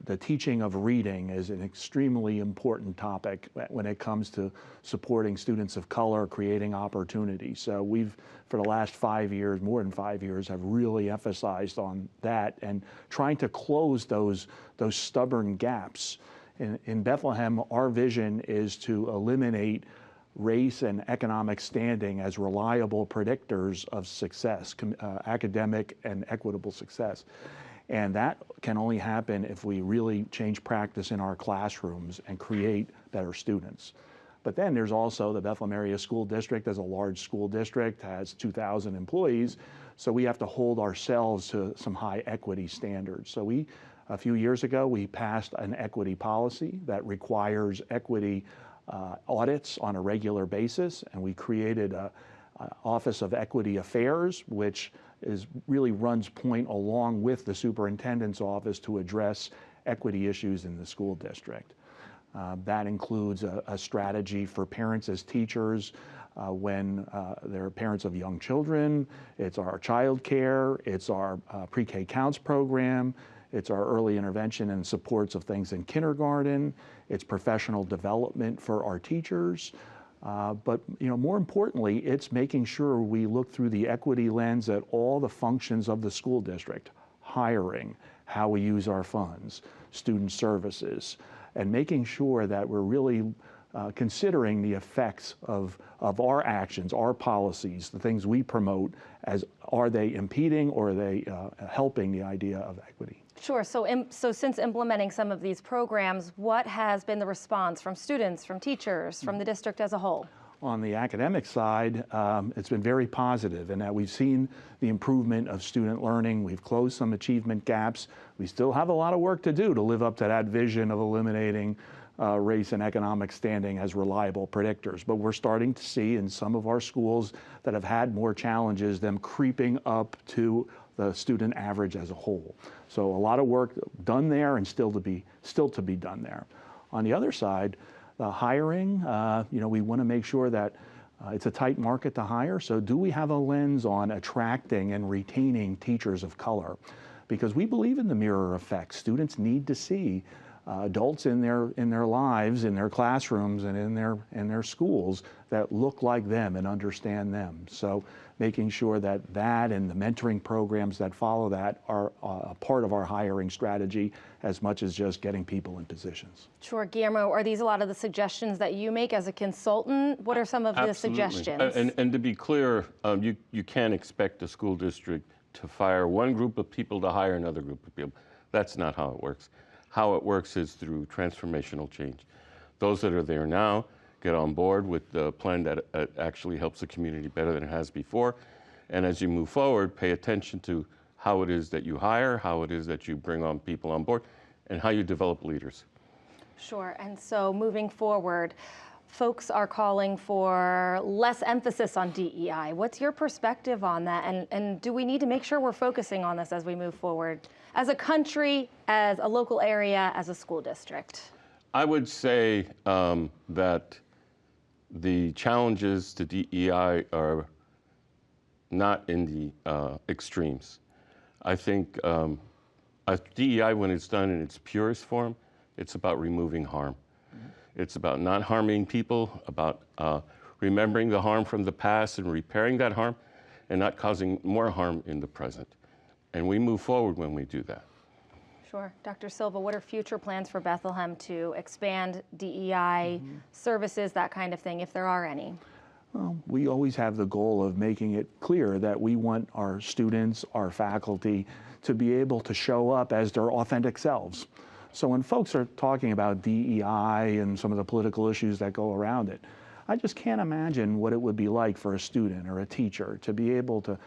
Speaker 14: the teaching of reading is an extremely important topic when it comes to supporting students of color, creating opportunity. So we've, for the last 5 years, more than 5 years, have really emphasized on that and trying to close those stubborn gaps. In Bethlehem, our vision is to eliminate race and economic standing as reliable predictors of success, academic and equitable success. And that can only happen if we really change practice in our classrooms and create better students. But then there's also the Bethlehem Area School District as a large school district, has 2,000 employees, so we have to hold ourselves to some high equity standards. So a few years ago, we passed an equity policy that requires equity audits on a regular basis, and we created an Office of Equity Affairs, which really runs point along with the superintendent's office to address equity issues in the school district. That includes a strategy for parents as teachers when they're parents of young children. It's our child care, it's our pre-K counts program, it's our early intervention and supports of things in kindergarten, it's professional development for our teachers. But more importantly, it's making sure we look through the equity lens at all the functions of the school district: hiring, how we use our funds, student services, and making sure that we're really considering the effects of our actions, our policies, the things we promote, as are they impeding or are they helping the idea of equity?
Speaker 2: Sure. So since implementing some of these programs, what has been the response from students, from teachers, from the district as a whole?
Speaker 14: On the academic side, it's been very positive in that we've seen the improvement of student learning. We've closed some achievement gaps. We still have a lot of work to do to live up to that vision of eliminating race and economic standing as reliable predictors. But we're starting to see in some of our schools that have had more challenges, them creeping up to the student average as a whole. So a lot of work done there and still to be done there. On the other side, the hiring, we want to make sure that it's a tight market to hire. So do we have a lens on attracting and retaining teachers of color? Because we believe in the mirror effect. Students need to see adults in their lives, in their classrooms, and in their schools that look like them and understand them. So making sure that and the mentoring programs that follow that are a part of our hiring strategy as much as just getting people in positions.
Speaker 2: Sure. Guillermo, are these a lot of the suggestions that you make as a consultant? What are some of the suggestions?
Speaker 13: And to be clear, you can't expect a school district to fire one group of people to hire another group of people. That's not how it works. How it works is through transformational change. Those that are there now get on board with the plan that actually helps the community better than it has before. And as you move forward, pay attention to how it is that you hire, how it is that you bring on people on board, and how you develop leaders.
Speaker 2: Sure. And so moving forward, folks are calling for less emphasis on DEI. What's your perspective on that? And do we need to make sure we're focusing on this as we move forward, as a country, as a local area, as a school district?
Speaker 13: I would say that the challenges to DEI are not in the extremes. I think DEI, when it's done in its purest form, it's about removing harm. It's about not harming people, about remembering the harm from the past and repairing that harm, and not causing more harm in the present. And we move forward when we do that.
Speaker 2: Sure. Dr. Silva, what are future plans for Bethlehem to expand DEI services, that kind of thing, if there are any?
Speaker 14: Well, we always have the goal of making it clear that we want our students, our faculty, to be able to show up as their authentic selves. So when folks are talking about DEI and some of the political issues that go around it, I just can't imagine what it would be like for a student or a teacher to be able to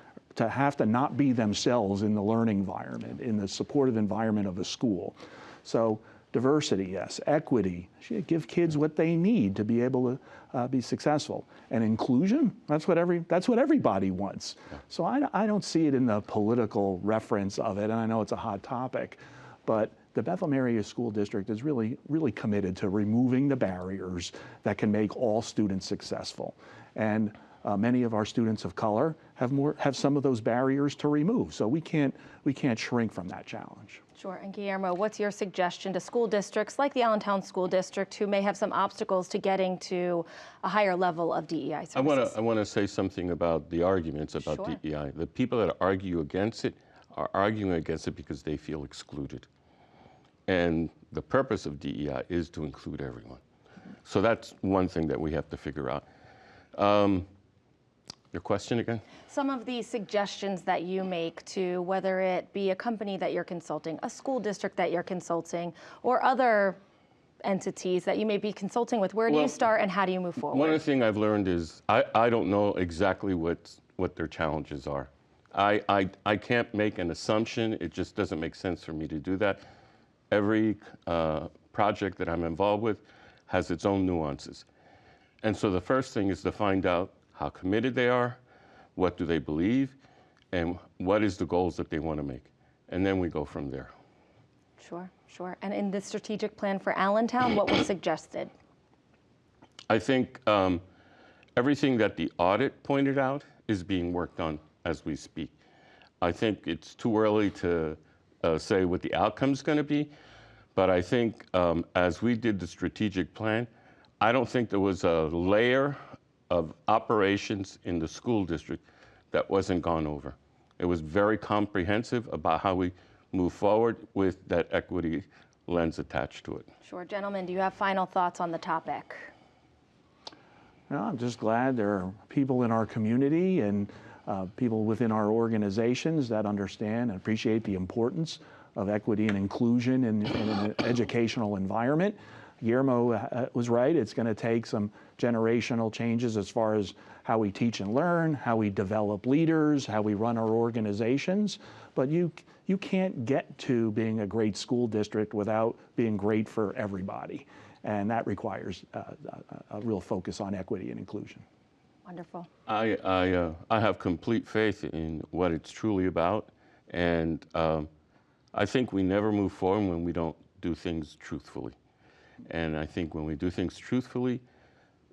Speaker 14: have to not be themselves in the learning environment, in the supportive environment of a school. So diversity, yes. Equity, give kids what they need to be able to be successful. And inclusion, that's what everybody wants. So I don't see it in the political reference of it, and I know it's a hot topic, but the Bethlehem Area School District is really, really committed to removing the barriers that can make all students successful. And many of our students of color have some of those barriers to remove. So we can't shrink from that challenge.
Speaker 2: Sure. And Guillermo, what's your suggestion to school districts like the Allentown School District who may have some obstacles to getting to a higher level of DEI services?
Speaker 13: I want to say something about the arguments about
Speaker 2: Sure.
Speaker 13: DEI. The people that argue against it are arguing against it because they feel excluded. And the purpose of DEI is to include everyone. So that's one thing that we have to figure out. Your question again?
Speaker 2: Some of the suggestions that you make to whether it be a company that you're consulting, a school district that you're consulting, or other entities that you may be consulting with, where do you start and how do you move forward?
Speaker 13: One of the things I've learned is I don't know exactly what their challenges are. I can't make an assumption. It just doesn't make sense for me to do that. Every project that I'm involved with has its own nuances. And so the first thing is to find out how committed they are, what do they believe, and what is the goals that they want to make. And then we go from there.
Speaker 2: Sure, sure. And in the strategic plan for Allentown, what was suggested?
Speaker 13: I think everything that the audit pointed out is being worked on as we speak. I think it's too early to say what the outcome's going to be, but I think as we did the strategic plan, I don't think there was a layer of operations in the school district that wasn't gone over. It was very comprehensive about how we move forward with that equity lens attached to it.
Speaker 2: Sure. Gentlemen, do you have final thoughts on the topic?
Speaker 14: Well, I'm just glad there are people in our community and people within our organizations that understand and appreciate the importance of equity and inclusion in an educational environment. Guillermo was right. It's going to take some generational changes as far as how we teach and learn, how we develop leaders, how we run our organizations. But you can't get to being a great school district without being great for everybody. And that requires a real focus on equity and inclusion.
Speaker 2: Wonderful.
Speaker 13: I have complete faith in what it's truly about. And I think we never move forward when we don't do things truthfully. And I think when we do things truthfully,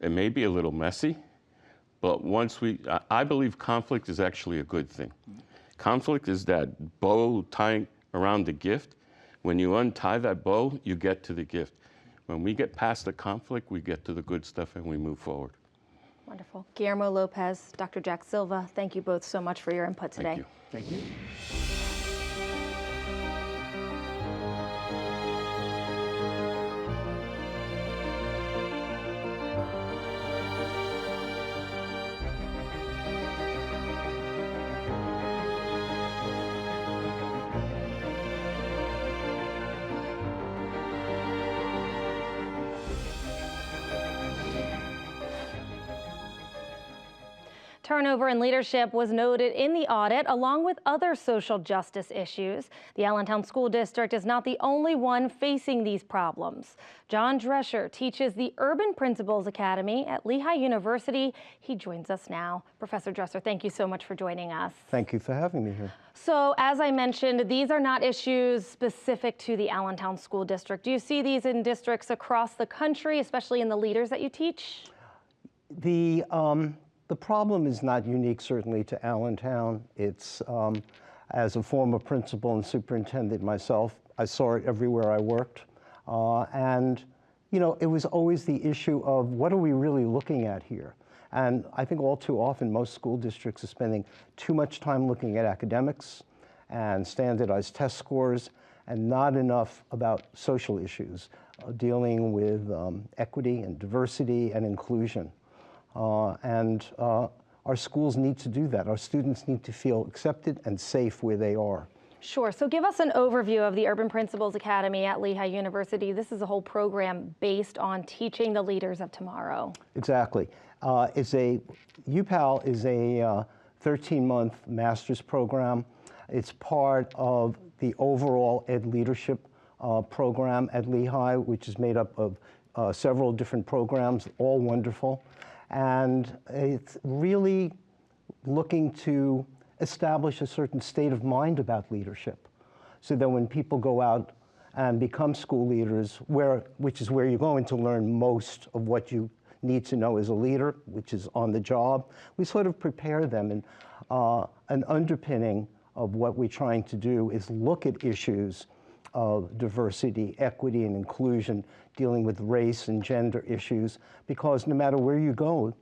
Speaker 13: it may be a little messy, but I believe conflict is actually a good thing. Conflict is that bow tying around the gift. When you untie that bow, you get to the gift. When we get past the conflict, we get to the good stuff and we move forward.
Speaker 2: Wonderful. Guillermo Lopez, Dr. Jack Silva, thank you both so much for your input today.
Speaker 13: Thank you.
Speaker 14: Thank you.
Speaker 2: Turnover in leadership was noted in the audit, along with other social justice issues. The Allentown School District is not the only one facing these problems. John Drescher teaches the Urban Principals Academy at Lehigh University. He joins us now. Professor Drescher, thank you so much for joining us.
Speaker 15: Thank you for having me here.
Speaker 2: So, as I mentioned, these are not issues specific to the Allentown School District. Do you see these in districts across the country, especially in the leaders that you teach?
Speaker 15: The problem is not unique, certainly, to Allentown. It's, as a former principal and superintendent myself, I saw it everywhere I worked. And, you know, it was always the issue of what are we really looking at here? And I think all too often, most school districts are spending too much time looking at academics and standardized test scores and not enough about social issues, dealing with equity and diversity and inclusion. Our schools need to do that. Our students need to feel accepted and safe where they are.
Speaker 2: Sure. So give us an overview of the Urban Principals Academy at Lehigh University. This is a whole program based on teaching the leaders of tomorrow.
Speaker 15: Exactly. UPAL is a 13-month master's program. It's part of the overall ed leadership program at Lehigh, which is made up of several different programs, all wonderful. And it's really looking to establish a certain state of mind about leadership, so that when people go out and become school leaders, which is where you're going to learn most of what you need to know as a leader, which is on the job. We sort of prepare them, and an underpinning of what we're trying to do is look at issues of diversity, equity, and inclusion, dealing with race and gender issues, because no matter where you go,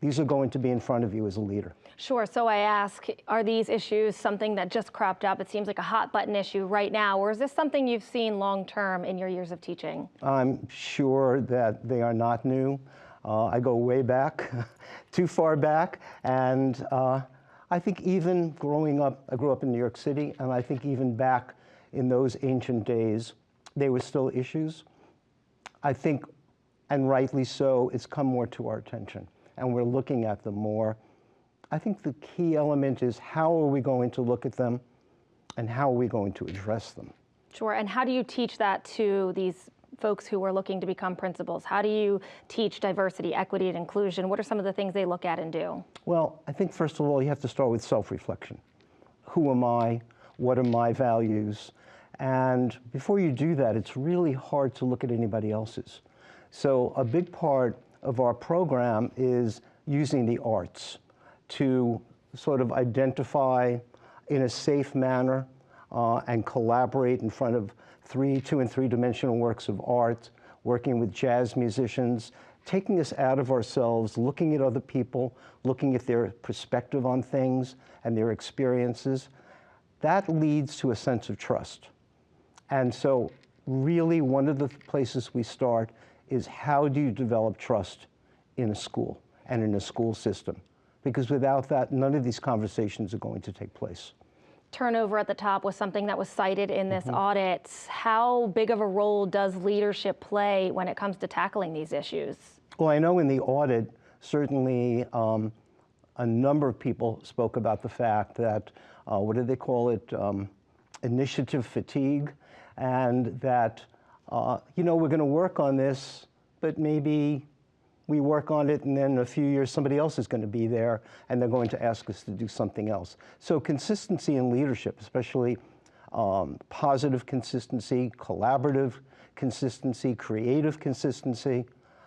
Speaker 15: these are going to be in front of you as a leader.
Speaker 2: Sure. So I ask, are these issues something that just cropped up? It seems like a hot button issue right now, or is this something you've seen long term in your years of teaching? I'm
Speaker 15: sure that they are not new. I go way back, too far back, and I think even growing up, I grew up in New York City, and I think even back in those ancient days, they were still issues. I think, and rightly so, it's come more to our attention, and we're looking at them more. I think the key element is how are we going to look at them and how are we going to address them?
Speaker 2: Sure, and how do you teach that to these folks who are looking to become principals? How do you teach diversity, equity, and inclusion? What are some of the things they look at and do?
Speaker 15: Well, I think first of all, you have to start with self-reflection. Who am I? What are my values? And before you do that, it's really hard to look at anybody else's. So a big part of our program is using the arts to sort of identify in a safe manner and collaborate in front of two and three-dimensional works of art, working with jazz musicians, taking us out of ourselves, looking at other people, looking at their perspective on things and their experiences. That leads to a sense of trust. And so really one of the places we start is how do you develop trust in a school and in a school system? Because without that, none of these conversations are going to take place.
Speaker 2: Turnover at the top was something that was cited in this audit. How big of a role does leadership play when it comes to tackling these issues?
Speaker 15: Well, I know in the audit, certainly a number of people spoke about the fact that, what do they call it, initiative fatigue, and that, you know, we're going to work on this, but maybe we work on it and then in a few years somebody else is going to be there and they're going to ask us to do something else. So consistency in leadership, especially positive consistency, collaborative consistency, creative consistency,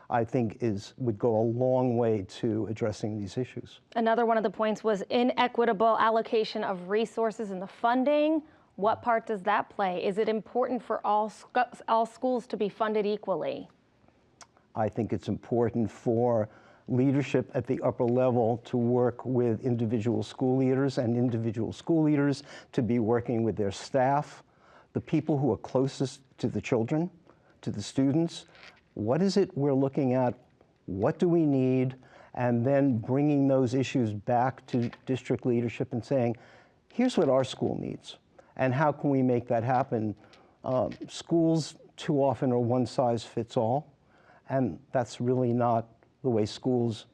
Speaker 15: I think would go a long way to addressing these issues.
Speaker 2: Another one of the points was inequitable allocation of resources and the funding. What part does that play? Is it important for all schools to be funded equally?
Speaker 15: I think it's important for leadership at the upper level to work with individual school leaders and individual school leaders to be working with their staff, the people who are closest to the children, to the students. What is it we're looking at? What do we need? And then bringing those issues back to district leadership and saying, here's what our school needs, and how can we make that happen? Schools too often are one size fits all. And that's really not the way schools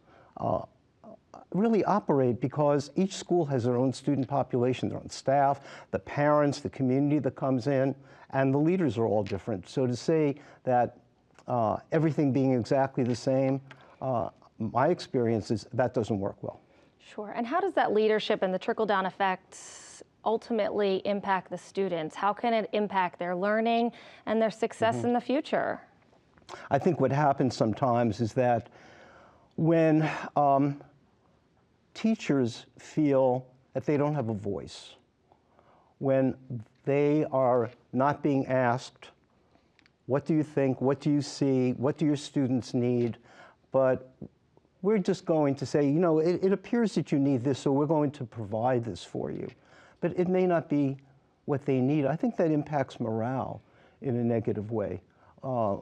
Speaker 15: really operate, because each school has their own student population, their own staff, the parents, the community that comes in, and the leaders are all different. So to say that everything being exactly the same, my experience is that doesn't work well.
Speaker 2: Sure. And how does that leadership and the trickle-down effect ultimately impact the students? How can it impact their learning and their success in the future?
Speaker 15: I think what happens sometimes is that when teachers feel that they don't have a voice, when they are not being asked, what do you think, what do you see, what do your students need, but we're just going to say, you know, it appears that you need this, so we're going to provide this for you. But it may not be what they need. I think that impacts morale in a negative way.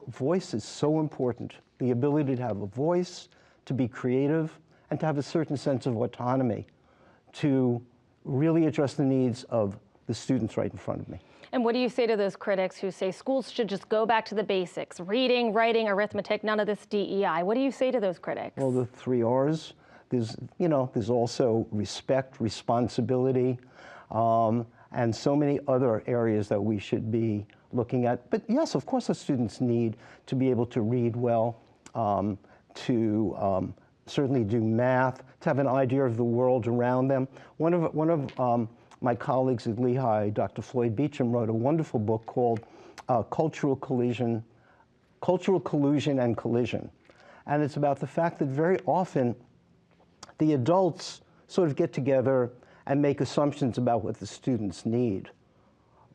Speaker 15: Voice is so important. The ability to have a voice, to be creative, and to have a certain sense of autonomy to really address the needs of the students right in front of me.
Speaker 2: And what do you say to those critics who say schools should just go back to the basics, reading, writing, arithmetic, none of this DEI? What do you say to those critics?
Speaker 15: Well, the 3 R's. There's also respect, responsibility, and so many other areas that we should be looking at. But yes, of course, the students need to be able to read well, to certainly do math, to have an idea of the world around them. One of my colleagues at Lehigh, Dr. Floyd Beecham, wrote a wonderful book called Cultural Collusion and Collision. And it's about the fact that very often the adults sort of get together and make assumptions about what the students need.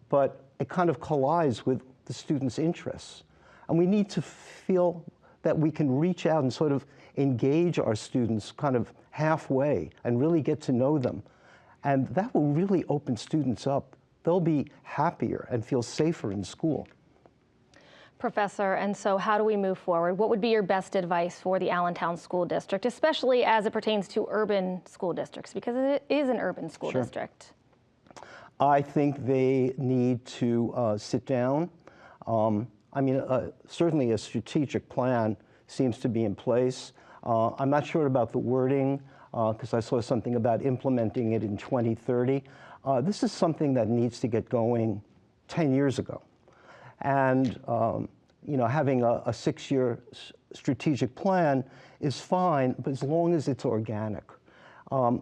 Speaker 15: But it kind of collides with the students' interests. And we need to feel that we can reach out and sort of engage our students kind of halfway and really get to know them. And that will really open students up. They'll be happier and feel safer in school.
Speaker 2: Professor, and so how do we move forward? What would be your best advice for the Allentown School District, especially as it pertains to urban school districts, because it is an urban school district?
Speaker 15: I think they need to sit down. I mean, certainly a strategic plan seems to be in place. I'm not sure about the wording, because I saw something about implementing it in 2030. This is something that needs to get going 10 years ago. And you know, having a 6-year strategic plan is fine, but as long as it's organic.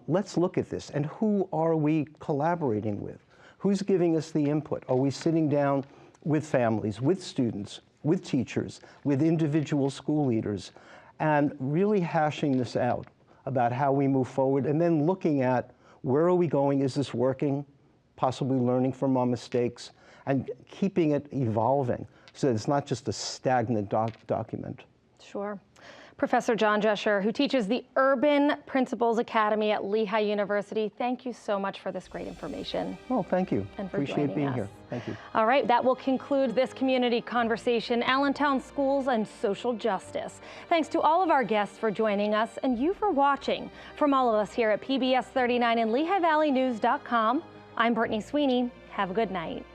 Speaker 15: Let's look at this. And who are we collaborating with? Who's giving us the input? Are we sitting down with families, with students, with teachers, with individual school leaders, and really hashing this out about how we move forward, and then looking at where are we going? Is this working? Possibly learning from our mistakes, and keeping it evolving so that it's not just a stagnant document.
Speaker 2: Sure. Professor John Drescher, who teaches the Urban Principals Academy at Lehigh University, thank you so much for this great information.
Speaker 15: Oh, thank you.
Speaker 2: And for
Speaker 15: Appreciate being here. Thank you.
Speaker 2: All right, that will conclude this community conversation, Allentown Schools and Social Justice. Thanks to all of our guests for joining us and you for watching. From all of us here at PBS 39 and LehighValleyNews.com, I'm Brittany Sweeney. Have a good night.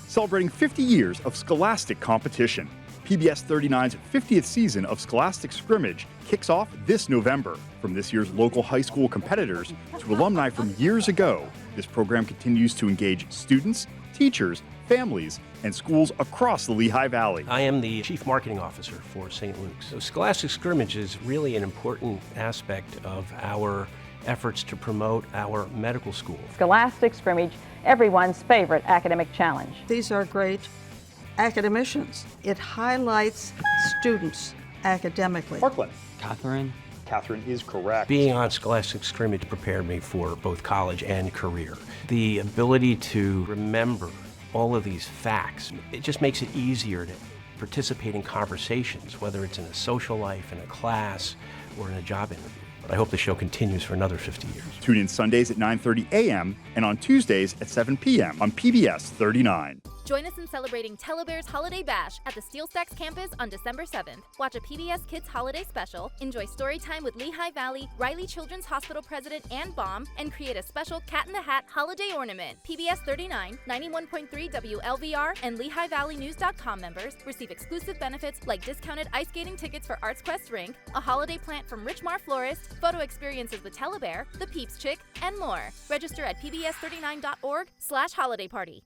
Speaker 16: Celebrating 50 years of Scholastic competition. PBS 39's 50th season of Scholastic Scrimmage kicks off this November. From this year's local high school competitors to alumni from years ago, this program continues to engage students, teachers, families, and schools across the Lehigh Valley.
Speaker 17: I am the Chief Marketing Officer for St. Luke's. So Scholastic Scrimmage is really an important aspect of our efforts to promote our medical school.
Speaker 18: Scholastic Scrimmage, everyone's favorite academic challenge.
Speaker 19: These are great academicians. It highlights students academically.
Speaker 16: Parkland.
Speaker 20: Catherine
Speaker 16: is correct.
Speaker 17: Being on Scholastic Scrimmage prepared me for both college and career. The ability to remember all of these facts, it just makes it easier to participate in conversations, whether it's in a social life, in a class, or in a job interview. But I hope the show continues for another 50 years.
Speaker 16: Tune in Sundays at 9:30 a.m. and on Tuesdays at 7 p.m. on PBS 39.
Speaker 21: Join us in celebrating Telebear's Holiday Bash at the Steel Stacks campus on December 7th. Watch a PBS Kids Holiday Special, enjoy story time with Lehigh Valley, Riley Children's Hospital President Ann Baum, and create a special Cat in the Hat holiday ornament. PBS 39, 91.3 WLVR, and LehighValleyNews.com members receive exclusive benefits like discounted ice skating tickets for Arts Quest Rink, a holiday plant from Richmar Florist, photo experiences with Telebear, the Peeps Chick, and more. Register at pbs39.org/holidayparty.